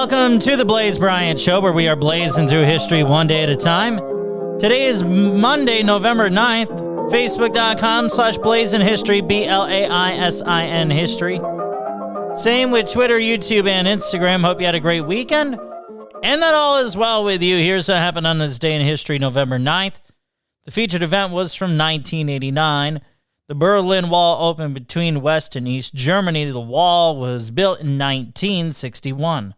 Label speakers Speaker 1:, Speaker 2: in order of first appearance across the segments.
Speaker 1: Welcome to the Blaise Bryant Show, where we are blazing through history one day at a time. Today is Monday, November 9th. Facebook.com/Blaisin History, BLAISIN History. Same with Twitter, YouTube, and Instagram. Hope you had a great weekend and that all is well with you. Here's what happened on this day in history, November 9th. The featured event was from 1989. The Berlin Wall opened between West and East Germany. The wall was built in 1961.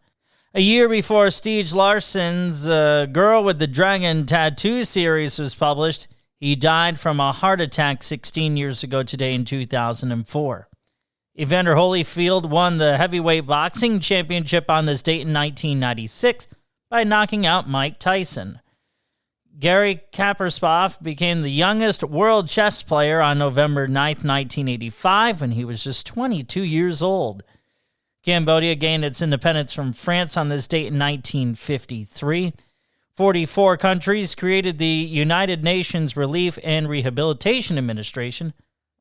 Speaker 1: A year before Stieg Larsson's Girl with the Dragon tattoo series was published, he died from a heart attack 16 years ago today in 2004. Evander Holyfield won the heavyweight boxing championship on this date in 1996 by knocking out Mike Tyson. Garry Kasparov became the youngest world chess player on November 9th, 1985, when he was just 22 years old. Cambodia gained its independence from France on this date in 1953. 44 countries created the United Nations Relief and Rehabilitation Administration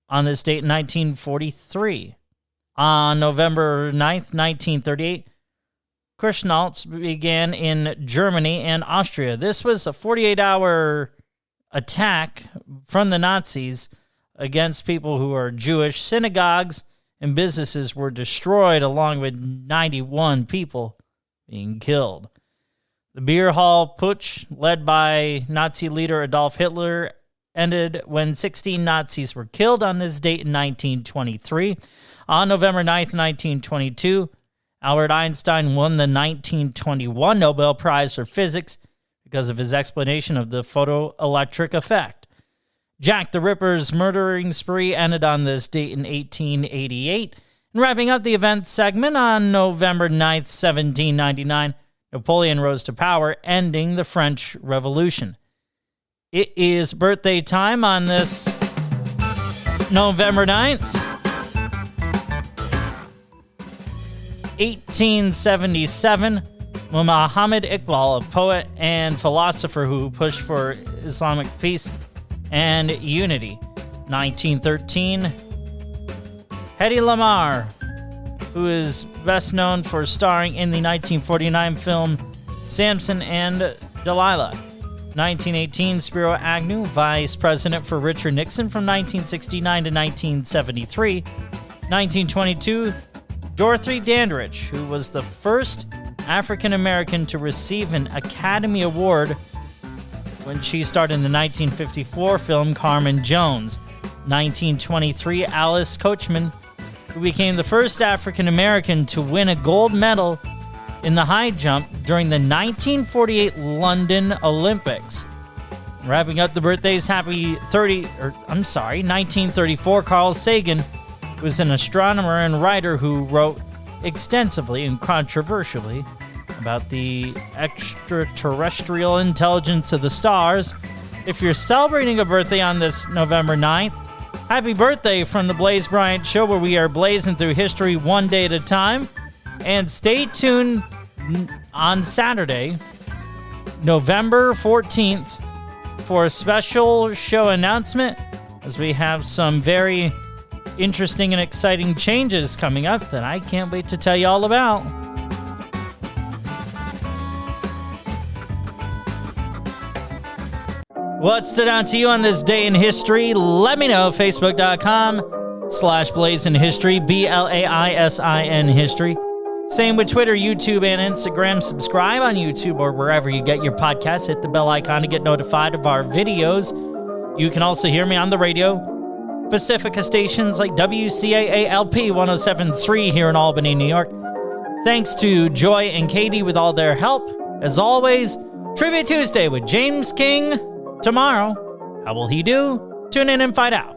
Speaker 1: on this date in 1943. On November 9th, 1938, Kreuznachts began in Germany and Austria. This was a 48-hour attack from the Nazis against people who are Jewish. Synagogues and businesses were destroyed, along with 91 people being killed. The beer hall putsch, led by Nazi leader Adolf Hitler, ended when 16 Nazis were killed on this date in 1923. On November 9th, 1922, Albert Einstein won the 1921 Nobel Prize for Physics because of his explanation of the photoelectric effect. Jack the Ripper's murdering spree ended on this date in 1888. And wrapping up the event segment, on November 9th, 1799, Napoleon rose to power, ending the French Revolution. It is birthday time on this November 9th. 1877, Muhammad Iqbal, a poet and philosopher who pushed for Islamic peace and unity. 1913, Hedy Lamarr, who is best known for starring in the 1949 film Samson and Delilah. 1918, Spiro Agnew, vice president for Richard Nixon from 1969 to 1973. 1922, Dorothy Dandridge, who was the first African-American to receive an Academy Award when she starred in the 1954 film Carmen Jones. 1923, Alice Coachman, who became the first African-American to win a gold medal in the high jump during the 1948 London Olympics. Wrapping up the birthdays, 1934, Carl Sagan was an astronomer and writer who wrote extensively and controversially about the extraterrestrial intelligence of the stars. If you're celebrating a birthday on this November 9th, happy birthday from the Blaise Bryant Show, where we are blazing through history one day at a time. And stay tuned on Saturday, November 14th, for a special show announcement, as we have some very interesting and exciting changes coming up that I can't wait to tell you all about. What stood out to you on this day in history? Let me know. Facebook.com/Blaisin History, BLAISIN History. Same with Twitter, YouTube, and Instagram. Subscribe on YouTube or wherever you get your podcasts. Hit the bell icon to get notified of our videos. You can also hear me on the radio, Pacifica stations like WCAALP 107.3 here in Albany, New York. Thanks to Joy and Katie with all their help. As always, Trivia Tuesday with James King tomorrow. How will he do? Tune in and find out.